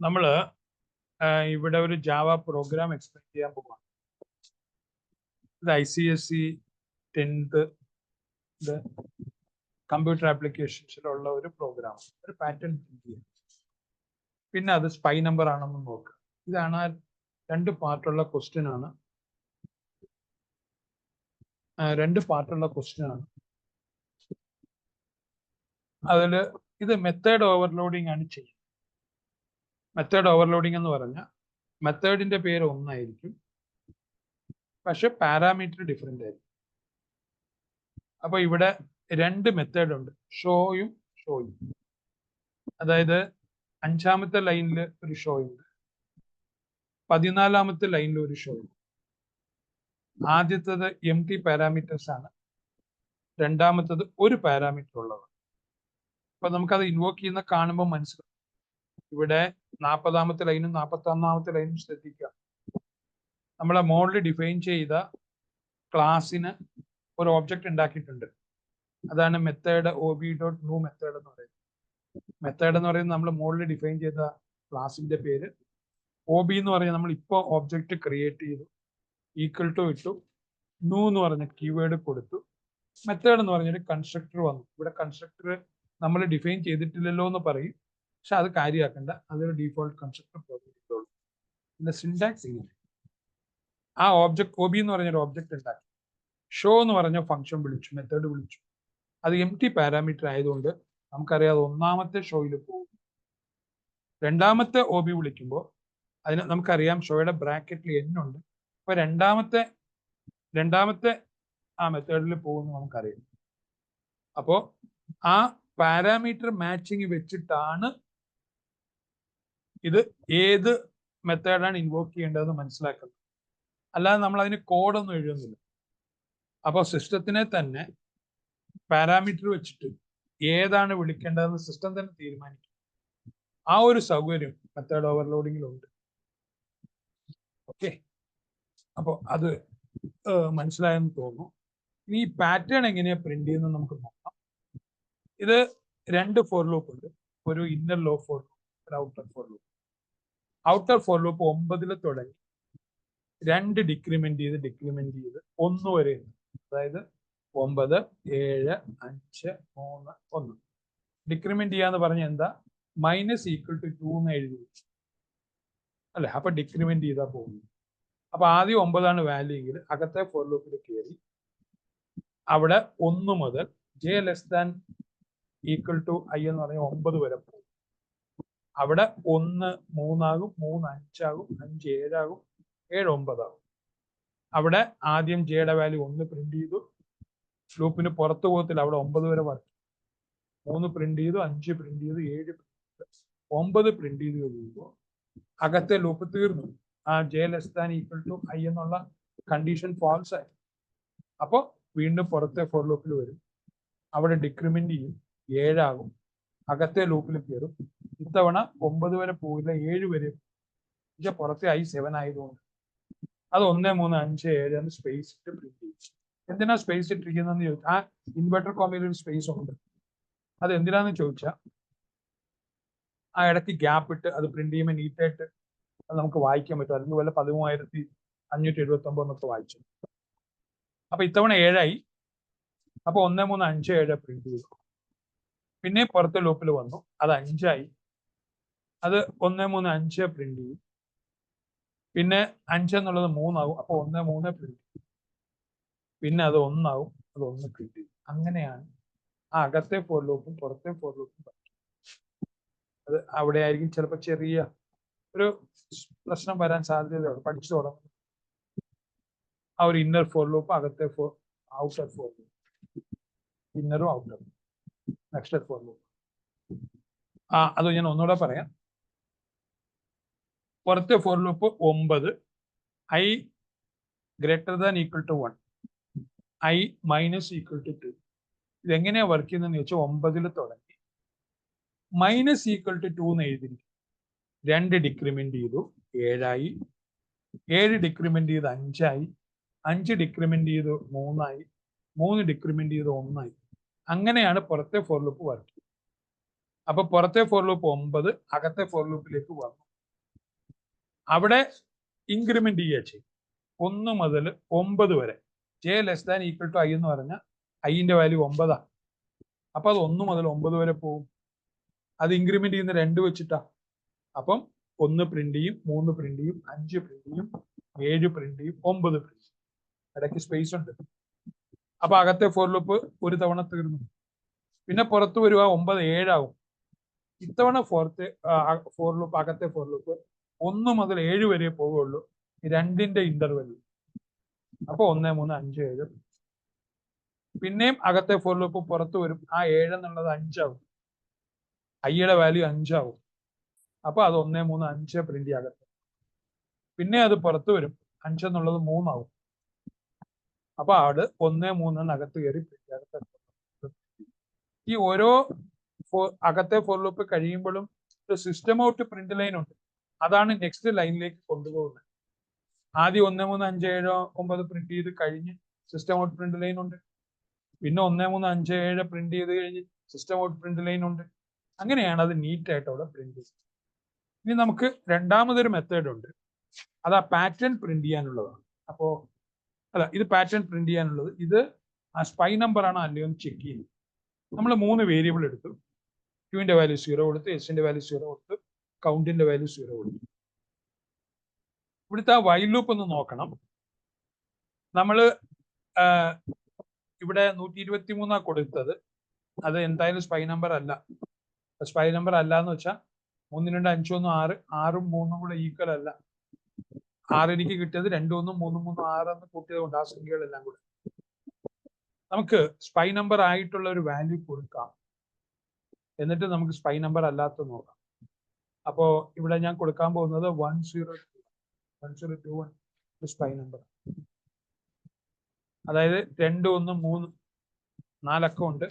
നമ്മൾ ഇവിടെ ഒരു ജാവ പ്രോഗ്രാം എക്സ്പ്ലെയിൻ ചെയ്യാൻ പോവാണ്. ഇത് ICSE 10th കമ്പ്യൂട്ടർ ആപ്ലിക്കേഷൻസിലുള്ള ഒരു പ്രോഗ്രാം, ഒരു പാറ്റേൺ ചെയ്യാം. പിന്നെ അത് സ്പൈ നമ്പർ ആണെന്ന് നോക്കുക. ഇതാണ് ആ 2 പാർട്ടുള്ള ക്വസ്റ്റ്യൻ ആണ്. 2 പാർട്ടുള്ള ക്വസ്റ്റ്യൻ ആണ്. അതിൽ ഇത് മെത്തേഡ് ഓവർലോഡിംഗ് ആണ് ചെയ്യുന്നത്. മെത്തേഡ് ഓവർലോഡിംഗ് എന്ന് പറഞ്ഞാൽ മെത്തേഡിന്റെ പേര് ഒന്നായിരിക്കും, പക്ഷെ പാരാമീറ്റർ ഡിഫറെന്റ് ആയിരിക്കും. അപ്പൊ ഇവിടെ 2 മെത്തേഡ് ഉണ്ട്, ഷോയും ഷോയും. അതായത് 5ാമത്തെ ലൈനിൽ ഒരു ഷോ ഉണ്ട്, 14ാമത്തെ ലൈനിൽ ഒരു ഷോ ഉണ്ട്. ആദ്യത്തേത് empty പാരാമീറ്റേഴ്സ് ആണ്, രണ്ടാമത്തത് ഒരു പാരാമീറ്റർ ഉള്ളത്. അപ്പൊ നമുക്കത് ഇൻവോക്ക് ചെയ്യുന്ന കാണുമ്പോൾ മനസ്സിലാവും. ഇവിടെ 40ാമത്തെ ലൈനും 41ാമത്തെ ലൈനും ശ്രദ്ധിക്കുക. നമ്മളെ മോഡൽ ഡിഫൈൻ ചെയ്ത ക്ലാസ്സിന് ഒരു ഓബ്ജക്റ്റ് ഉണ്ടാക്കിയിട്ടുണ്ട്. അതാണ് മെത്തേഡ് OB.new മെത്തേഡ് എന്ന് പറയുന്നത്. മെത്തേഡ് എന്ന് പറയുന്നത് നമ്മൾ മോഡൽ ഡിഫൈൻ ചെയ്ത ക്ലാസിന്റെ പേര്. OB എന്ന് പറഞ്ഞാൽ നമ്മൾ ഇപ്പോൾ ഓബ്ജക്റ്റ് ക്രിയേറ്റ് ചെയ്തു, ഈക്വൽ ടു ഇട്ടു, ന്യൂ എന്ന് പറഞ്ഞ കീവേഡ് കൊടുത്തു. മെത്തേഡ് എന്ന് പറഞ്ഞൊരു കൺസ്ട്രക്ടർ വന്നു. ഇവിടെ കൺസ്ട്രക്ടർ നമ്മൾ ഡിഫൈൻ ചെയ്തിട്ടില്ലല്ലോ എന്ന് പറയും, പക്ഷെ അത് കാര്യമാക്കണ്ട, അതൊരു ഡീഫോൾട്ട് കൺസ്ട്രക്ടർ ചെയ്തോളൂ. പിന്നെ സിൻടാക്സ് ഇങ്ങനെ, ആ ഓബ്ജക്ട് OB എന്ന് പറഞ്ഞൊരു ഓബ്ജക്റ്റ് ഉണ്ടാക്കി, ഷോ എന്ന് പറഞ്ഞ ഫംഗ്ഷൻ വിളിച്ചു, മെത്തേഡ് വിളിച്ചു. അത് empty പാരാമീറ്റർ ആയതുകൊണ്ട് നമുക്കറിയാം 1ാമത്തെ ഷോയിൽ പോകും. 2ാമത്തെ OB വിളിക്കുമ്പോൾ അതിന് നമുക്കറിയാം ഷോയുടെ ബ്രാക്കറ്റിൽ n ഉണ്ട്. അപ്പൊ രണ്ടാമത്തെ ആ മെത്തേഡിൽ പോകുമെന്ന് നമുക്കറിയാം. അപ്പോ ആ പാരാമീറ്റർ മാച്ചിങ് വെച്ചിട്ടാണ് ഇത് ഏത് മെത്തേഡാണ് ഇൻവോക്ക് ചെയ്യേണ്ടതെന്ന് മനസ്സിലാക്കുന്നത്. അല്ലാതെ നമ്മൾ അതിന് കോഡൊന്നും എഴുതുന്നില്ല. അപ്പോൾ സിസ്റ്റത്തിനെ തന്നെ പാരാമീറ്റർ വെച്ചിട്ട് ഏതാണ് വിളിക്കേണ്ടതെന്ന് സിസ്റ്റം തന്നെ തീരുമാനിക്കും. ആ ഒരു സൗകര്യം മെത്തേഡ് ഓവർലോഡിങ്ങിലുണ്ട്. ഓക്കെ, അപ്പോൾ അത് മനസ്സിലായെന്ന് തോന്നുന്നു. ഇനി ഈ പാറ്റേൺ എങ്ങനെയാ പ്രിന്റ് ചെയ്യുന്നത് നമുക്ക് നോക്കാം. ഇത് 2 ഫോർ ലൂപ്പ് ഉണ്ട്, ഒരു ഇന്നർ ലോ ഫോർ ലൂപ്പ്, ഒരു outer for loop. Outer for loop 9 തുടങ്ങി 2 ഡിക്രിമെന്റ് ചെയ്ത് 1 വരെ ഉണ്ട്. അതായത് 9, 7, 5, 3, 1. ഡിക്രിമെന്റ് ചെയ്യാന്ന് പറഞ്ഞാൽ എന്താ, -2 എന്ന് എഴുതി വെച്ചു അല്ലെ. അപ്പൊ ഡിക്രിമെന്റ് ചെയ്താൽ പോകുന്നു. അപ്പൊ ആദ്യം 9 വാല്യൂ എങ്കിൽ അകത്തെ ഫോർ ലൂപ്പിൽ കയറി അവിടെ 1 മുതൽ j ≤ i എന്ന് പറഞ്ഞാൽ 9 വരെ പോകും. അവിടെ 1 3 ആകും, 3 5 ആകും, 5 7 ആകും, 7 9 ആകും. അവിടെ ആദ്യം ജെയുടെ വാല്യൂ 1 പ്രിന്റ് ചെയ്തു, ലൂപ്പിന് പുറത്തു പോകത്തില്ല, അവിടെ 9 വരെ വർക്ക്. 3 പ്രിന്റ് ചെയ്തു, 5 പ്രിന്റ് ചെയ്തു, 7 9 പ്രിന്റ് ചെയ്ത് കഴിയുമ്പോൾ അകത്തെ ലൂപ്പ് തീർന്നു. ആ j ≤ i എന്നുള്ള കണ്ടീഷൻ ഫാൾസ് ആയി. അപ്പോൾ വീണ്ടും പുറത്തെ ഫോർ ലൂപ്പിൽ വരും, അവിടെ ഡിക്രിമെന്റ് ചെയ്യും, 7 ആകും, അകത്തെ ലൂപ്പിൽ കയറും. ഇത്തവണ 9 വരെ പോകില്ല, 7 വരെ. പുറത്തെ i 7 ആയതുകൊണ്ട് അത് 1 3 5 7 എന്ന് സ്പേസ് ഇട്ട് പ്രിന്റ് ചെയ്യും. എന്തിനാ സ്പേസ് ഇട്ടിരിക്കുന്നതെന്ന് ചോദിച്ചാൽ ആ ഇൻവെർട്ടർ കോമയിൽ ഒരു സ്പേസ് ഉണ്ട്. അത് എന്തിനാന്ന് ചോദിച്ചാൽ ആ ഇടയ്ക്ക് ഗ്യാപ്പ് ഇട്ട് അത് പ്രിന്റ് ചെയ്യുമ്പോൾ നീറ്റായിട്ട് അത് നമുക്ക് വായിക്കാൻ പറ്റും. അതിന് പോലെ 13,579 എന്നൊക്കെ വായിച്ചു. അപ്പൊ ഇത്തവണ 7 ആയി. അപ്പൊ 1 3 5 7 പ്രിന്റ് ചെയ്തു. പിന്നെ പുറത്തെ ലൂപ്പിൽ വന്നു, അത് 5 ആയി. അത് 1 3 5 പ്രിന്റ് ചെയ്യും. പിന്നെ 5 എന്നുള്ളത് 3 ആകും, അപ്പൊ 1 3 പ്രിന്റ് ചെയ്യും. പിന്നെ അത് 1 ആകും, അത് 1 പ്രിന്റ് ചെയ്യും. അങ്ങനെയാണ് ആ അകത്തെ ഫോർ ലൂപ്പും പുറത്തെ ഫോർ ലൂപ്പും. അത് അവിടെ ആയിരിക്കും ചിലപ്പോൾ ചെറിയ ഒരു പ്രശ്നം വരാൻ സാധ്യതയുണ്ട്. പഠിച്ചു തുടങ്ങും ആ ഒരു ഇന്നർ ഫോർ ലൂപ്പ്, അകത്തെ ഔട്ടർ ഫോർ ലൂപ്പ്, ഇന്നറും ഔട്ടറും, നെക്സ്റ്റ് ഫോർ ലൂപ്പ്. അത് ഞാൻ ഒന്നുകൂടെ പറയാം. പുറത്തെ ഫോർ ലൂപ്പ് 9, i > 1, i -2. ഇതെങ്ങനെയാ വർക്ക് ചെയ്യുന്നതെന്ന് ചോദിച്ചാൽ 9 തുടങ്ങി -2 എന്ന് എഴുതിയിരിക്കും. 2 ഡിക്രിമെന്റ് ചെയ്തു, 7 ആയി. 7 ഡിക്രിമെന്റ് ചെയ്ത് 5 ആയി. 5 ഡിക്രിമെന്റ് ചെയ്ത് 3 ആയി. 3 ഡിക്രിമെന്റ് ചെയ്ത് 1 ആയി. അങ്ങനെയാണ് പുറത്തെ ഫോർ ലൂപ്പ് വർക്ക് ചെയ്യുന്നത്. അപ്പൊ പുറത്തെ ഫോർ ലൂപ്പ് 9, അകത്തെ ഫോർ ലൂപ്പിലേക്ക് വന്നു. അവിടെ ഇൻക്രിമെന്റ് ചെയ്യുക ചെയ്യും 1 മുതൽ 9 വരെ. J less than equal to I എന്ന് പറഞ്ഞാൽ ഐന്റെ വാല്യൂ 9. അപ്പൊ അത് 1 മുതൽ 9 വരെ പോകും. അത് ഇൻക്രിമെന്റ് ചെയ്യുന്ന 2 വെച്ചിട്ടാ. അപ്പം 1 പ്രിന്റ് ചെയ്യും, 3 പ്രിന്റ് ചെയ്യും, 5 പ്രിന്റ് ചെയ്യും, 7 പ്രിന്റ് ചെയ്യും, 9 പ്രിന്റ് ചെയ്യും. ഇടയ്ക്ക് സ്പേസ് ഉണ്ട്. അപ്പൊ അകത്തെ ഫോർ ലൂപ്പ് ഒരു തവണ തീർന്നു. പിന്നെ പുറത്ത് വരുക 9 7 ആവും. ഇത്തവണ ഫോർ ലൂപ്പ് അകത്തെ ഫോർ ലൂപ്പ് 1 മുതൽ 7 വരെ പോവുകയുള്ളൂ, 2ന്റെ ഇന്റർവെൽ. അപ്പൊ 1 3 5 7. പിന്നെയും അകത്തെ ഫോർ ലൂപ്പ് പുറത്ത് വരും. ആ 7 എന്നുള്ളത് 5 ആവും. ഐയുടെ വാല്യൂ 5 ആവും. അപ്പൊ അത് 1 3 5 പ്രിന്റ് ചെയ്യും അകത്ത്. പിന്നെ അത് പുറത്ത് വരും. 5 എന്നുള്ളത് 3 ആവും. അപ്പൊ അവിടെ 1 3 അകത്ത് കയറി പ്രിന്റ് അകത്ത്. ഈ ഓരോ അകത്തെ ഫോർ ലൂപ്പ് കഴിയുമ്പോഴും ഒരു സിസ്റ്റം ഔട്ട് പ്രിന്റ് ലൈൻ ഉണ്ട്. അതാണ് നെക്സ്റ്റ് ലൈനിലേക്ക് കൊണ്ടുപോകുന്നത്. ആദ്യം 1 3 5 7 9 പ്രിന്റ് ചെയ്ത് കഴിഞ്ഞ് സിസ്റ്റം ഔട്ട് പ്രിന്റ് ലൈൻ ഉണ്ട്. പിന്നെ 1 3 5 7 പ്രിന്റ് ചെയ്ത് കഴിഞ്ഞ് സിസ്റ്റം ഔട്ട് പ്രിന്റ് ലൈൻ ഉണ്ട്. അങ്ങനെയാണ് അത് നീറ്റ് ആയിട്ട് അവിടെ പ്രിന്റ് ചെയ്യുന്നത്. ഇനി നമുക്ക് രണ്ടാമതൊരു മെത്തേഡ് ഉണ്ട്. അത് ആ പാറ്റേൺ പ്രിന്റ് ചെയ്യാനുള്ളതാണ്. അപ്പോ ഇത് പാറ്റേൺ പ്രിന്റ് ചെയ്യാനുള്ളത്. ഇത് ആ സ്പൈ നമ്പർ ആണോ അല്ലയോ എന്ന് ചെക്ക് ചെയ്യും. നമ്മൾ 3 വേരിയബിൾ എടുത്തു. ക്യൂവിന്റെ വാല്യൂ 0 കൊടുത്തു, എസിന്റെ വാല്യൂ 0 കൊടുത്തു, കൗണ്ടിന്റെ വാല്യൂ 0 കൊടുത്തു. ഇവിടുത്തെ ആ വൈൽ ലൂപ്പ് ഒന്ന് നോക്കണം. നമ്മള് ഇവിടെ 123 കൊടുത്തത്. അത് എന്തായാലും സ്പൈ നമ്പർ അല്ല. സ്പൈ നമ്പർ അല്ല എന്ന് വെച്ചാൽ 3 2 5 1 6 6ഉം 3ഉം കൂടെ ഈക്വൽ അല്ല. 6 എനിക്ക് കിട്ടിയത് 2 1 3 3 6 എന്ന് കൂട്ടിയത് കൊണ്ട് ആ സംഖ്യകളെല്ലാം കൂടെ നമുക്ക് സ്പൈ നമ്പർ ആയിട്ടുള്ള ഒരു വാല്യൂ കൊടുക്കാം. എന്നിട്ട് നമുക്ക് സ്പൈ നമ്പർ അല്ലാത്ത നോക്കാം. അപ്പോ ഇവിടെ ഞാൻ കൊടുക്കാൻ പോകുന്നത് 1021 സ്പൈ നമ്പർ. അതായത് 2 1 3 4 അക്കം ഉണ്ട്.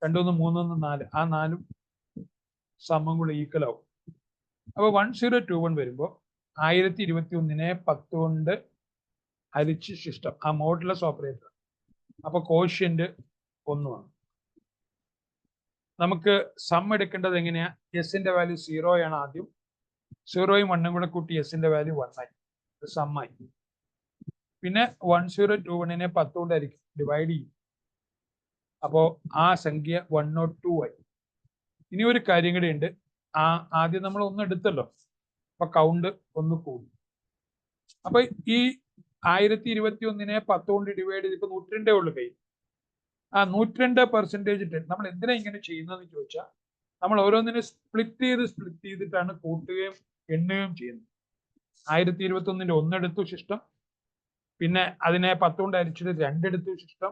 2 1 3 1 4. ആ 4ഉം സമം കൂടെ ഈക്വൽ ആവും. അപ്പൊ 1021 വരുമ്പോ 1021നെ 10 കൊണ്ട് ഹരിച്ച് ശിഷ്ടം, ആ മോഡുലസ് ഓപ്പറേറ്റർ. അപ്പൊ കോഷ്യന്റ് 1 ആണ്. നമുക്ക് സം എടുക്കേണ്ടത് എങ്ങനെയാ? എസിന്റെ വാല്യൂ 0 ആണ് ആദ്യം. 0യും 1ഉം കൂടെ കൂട്ടി എസിന്റെ വാല്യൂ 1 ആയി, സമ്മായി. പിന്നെ 1021നെ 10 കൊണ്ട് ആയിരിക്കും ഡിവൈഡ് ചെയ്യും. അപ്പോ ആ സംഖ്യ 102 ആയി. ഇനി ഒരു കാര്യം കൂടി ഉണ്ട്. ആദ്യം നമ്മൾ 1 എടുത്തല്ലോ, അപ്പൊ കൗണ്ട് 1 കൂടി. അപ്പൊ ഈ 1021നെ 10 കൊണ്ട് ഡിവൈഡ് ചെയ്തിപ്പോ 102 ഉള്ളു കയ്യിൽ. ആ 102% നമ്മൾ എന്തിനാ ഇങ്ങനെ ചെയ്യുന്നതെന്ന് ചോദിച്ചാൽ, നമ്മൾ ഓരോന്നിനെ സ്പ്ലിറ്റ് ചെയ്തിട്ടാണ് കൂട്ടുകയും എണ്ണുകയും ചെയ്യുന്നത്. 1021ന്റെ 1 എടുത്തു ശിഷ്ടം, പിന്നെ അതിനെ 10 കൊണ്ട് ഹരിച്ചിട്ട് 2 എടുത്തു ശിഷ്ടം,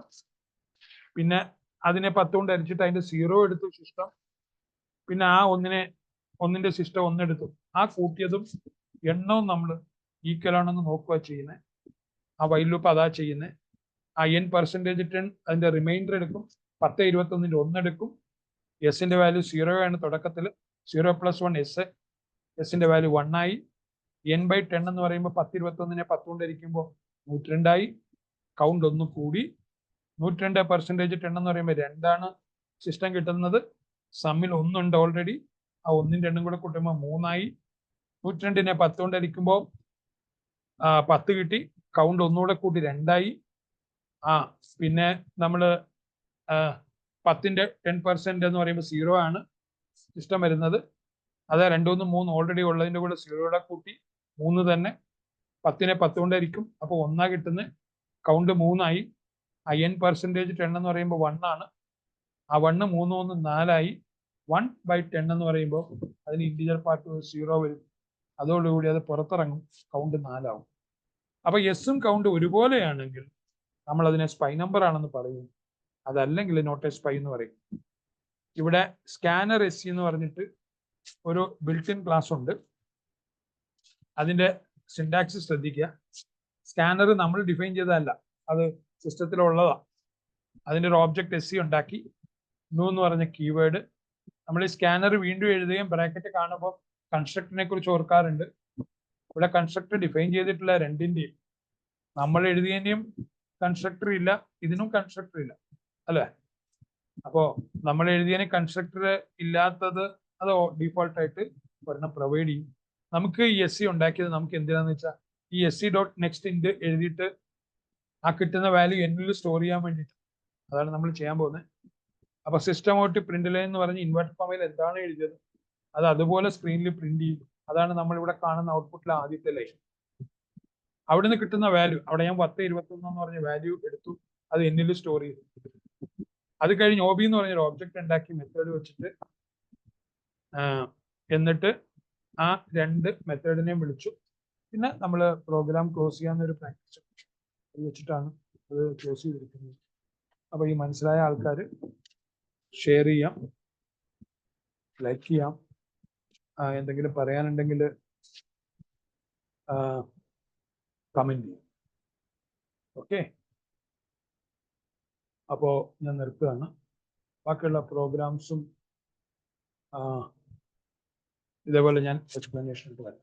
പിന്നെ അതിനെ 10 കൊണ്ട് ഹരിച്ചിട്ട് അതിന്റെ 0 എടുത്തു ശിഷ്ടം, പിന്നെ ആ ഒന്നിന്റെ ശിഷ്ടം 1 എടുത്തു. ആ കൂട്ടിയതും എണ്ണവും നമ്മൾ ഈക്വൽ ആണെന്ന് നോക്കുക ചെയ്യുന്നത്. ആ വൈൽ ലൂപ്പ് അതാ ചെയ്യുന്നത്. ആ n% അതിന്റെ റിമൈൻഡർ എടുക്കും. 10 21ന്റെ 1 എടുക്കും. എസിന്റെ വാല്യൂ 0 ആണ് തുടക്കത്തിൽ. 0 + 1 എസ്. എസിന്റെ വാല്യൂ 1 ആയി. n/10 എന്ന് പറയുമ്പോൾ 10 21നെ 10 കൊണ്ട് ഹരിക്കുമ്പോൾ 102 ആയി. കൗണ്ട് 1 കൂടി. 102% 10 എന്ന് പറയുമ്പോൾ 2 ആണ് സിസ്റ്റം കിട്ടുന്നത്. സമ്മിൽ 1 ഉണ്ട് ഓൾറെഡി. ആ 1ഉം 2ഉം കൂടെ കൂട്ടുമ്പോൾ 3 ആയി. 102നെ 10 കൊണ്ട് ഹരിക്കുമ്പോൾ 10 കിട്ടി. കൗണ്ട് ഒന്നുകൂടെ കൂട്ടി 2 ആയി. പിന്നെ നമ്മള് 10ന്റെ 10% എന്ന് പറയുമ്പോൾ 0 ആണ് സിസ്റ്റം വരുന്നത്. അത് 2 1 3 ഓൾറെഡി ഉള്ളതിന്റെ കൂടെ 0 കൂട്ടി 3 തന്നെ. 10നെ 10 കൊണ്ട് ഹരിക്കും, അപ്പൊ 1 കിട്ടുന്നത്. കൗണ്ട് 3 ആയി. ആ n% 10 എന്ന് പറയുമ്പോൾ 1 ആണ്. ആ 1 3 1 4 ആയി. 1/10 എന്ന് പറയുമ്പോൾ അതിന് ഇന്റിജർ പാർട്ട് 0 വരും. അതോടുകൂടി അത് പുറത്തിറങ്ങും. കൗണ്ട് 4 ആവും. അപ്പൊ എസും കൗണ്ട് ഒരുപോലെയാണെങ്കിൽ നമ്മൾ അതിനെ സ്പൈ നമ്പർ ആണെന്ന് പറയും. അതല്ലെങ്കിൽ നോട്ട് എ സ്പൈ എന്ന് പറയും. ഇവിടെ സ്കാനർ എസ് എന്ന് പറഞ്ഞിട്ട് ഒരു ബിൽറ്റ് ഇൻ ക്ലാസ് ഉണ്ട്. അതിന്റെ സിന്റാക്സ് ശ്രദ്ധിക്കുക. സ്കാനർ നമ്മൾ ഡിഫൈൻ ചെയ്തതല്ല, അത് സിസ്റ്റത്തിലുള്ളതാ. അതിന്റെ ഒരു ഓബ്ജക്റ്റ് എസ് ഉണ്ടാക്കി. ന്യൂ എന്ന് പറഞ്ഞ കീവേഡ് നമ്മൾ ഈ സ്കാനർ വീണ്ടും എഴുതുകയും ബ്രാക്കറ്റ് കാണുമ്പോൾ കൺസ്ട്രക്ടറിനെ കുറിച്ച് ഓർക്കാറുണ്ട്. ഇവിടെ കൺസ്ട്രക്ടർ ഡിഫൈൻ ചെയ്തിട്ടില്ല രണ്ടിന്റെയും. നമ്മൾ എഴുതിയതിന്റെയും കൺസ്ട്രക്ടർ ഇല്ല, ഇതിനും കൺസ്ട്രക്ടർ ഇല്ല, അല്ലെ? അപ്പോ നമ്മൾ എഴുതിയതിന് കൺസ്ട്രക്ടർ ഇല്ലാത്തത് അത് ഡീഫോൾട്ട് ആയിട്ട് ഒരെണ്ണം പ്രൊവൈഡ് ചെയ്യും. നമുക്ക് ഈ എസ് സി ഉണ്ടാക്കിയത് നമുക്ക് എന്തിനാന്ന് വെച്ചാൽ ഈ എസ് സി ഡോട്ട് നെക്സ്റ്റ് ഇൻഡ് എഴുതിയിട്ട് ആ കിട്ടുന്ന വാല്യൂ എന്നിൽ സ്റ്റോർ ചെയ്യാൻ വേണ്ടിയിട്ട്. അതാണ് നമ്മൾ ചെയ്യാൻ പോകുന്നത്. അപ്പൊ സിസ്റ്റം ഔട്ട് പ്രിന്റ് ലൈൻ എന്ന് പറഞ്ഞ് ഇൻവെർട്ടർ കോമയിൽ എന്താണ് എഴുതിയത് അത് അതുപോലെ സ്ക്രീനിൽ പ്രിന്റ് ചെയ്യും. അതാണ് നമ്മൾ ഇവിടെ കാണുന്ന ഔട്ട്പുട്ടിലെ ആദ്യത്തെ ലൈൻ. അവിടെ നിന്ന് കിട്ടുന്ന വാല്യൂ, അവിടെ ഞാൻ 1021 എന്ന് പറഞ്ഞ വാല്യൂ എടുത്തു, അത് എന്നിൽ സ്റ്റോർ ചെയ്തു. അത് കഴിഞ്ഞ് OB എന്ന് പറഞ്ഞൊരു ഒബ്ജക്റ്റ് ഉണ്ടാക്കി മെത്തേഡ് വെച്ചിട്ട് എന്നിട്ട് ആ രണ്ട് മെത്തേഡിനെയും വിളിച്ചു. പിന്നെ നമ്മൾ പ്രോഗ്രാം ക്ലോസ് ചെയ്യാവുന്ന ഒരു പ്രാക്ടീസ് വെച്ചിട്ടാണ് അത് ക്ലോസ് ചെയ്തിരിക്കുന്നത്. അപ്പൊ ഈ മനസ്സിലായ ആൾക്കാർ ഷെയർ ചെയ്യാം, ലൈക്ക് ചെയ്യാം, എന്തെങ്കിലും പറയാനുണ്ടെങ്കിൽ കമന്റ് ചെയ്യാം. ഓക്കെ, അപ്പോ ഞാൻ നിർത്തുകയാണ്. ബാക്കിയുള്ള പ്രോഗ്രാംസും ഇതേപോലെ ഞാൻ എക്സ്പ്ലനേഷൻ വരാം.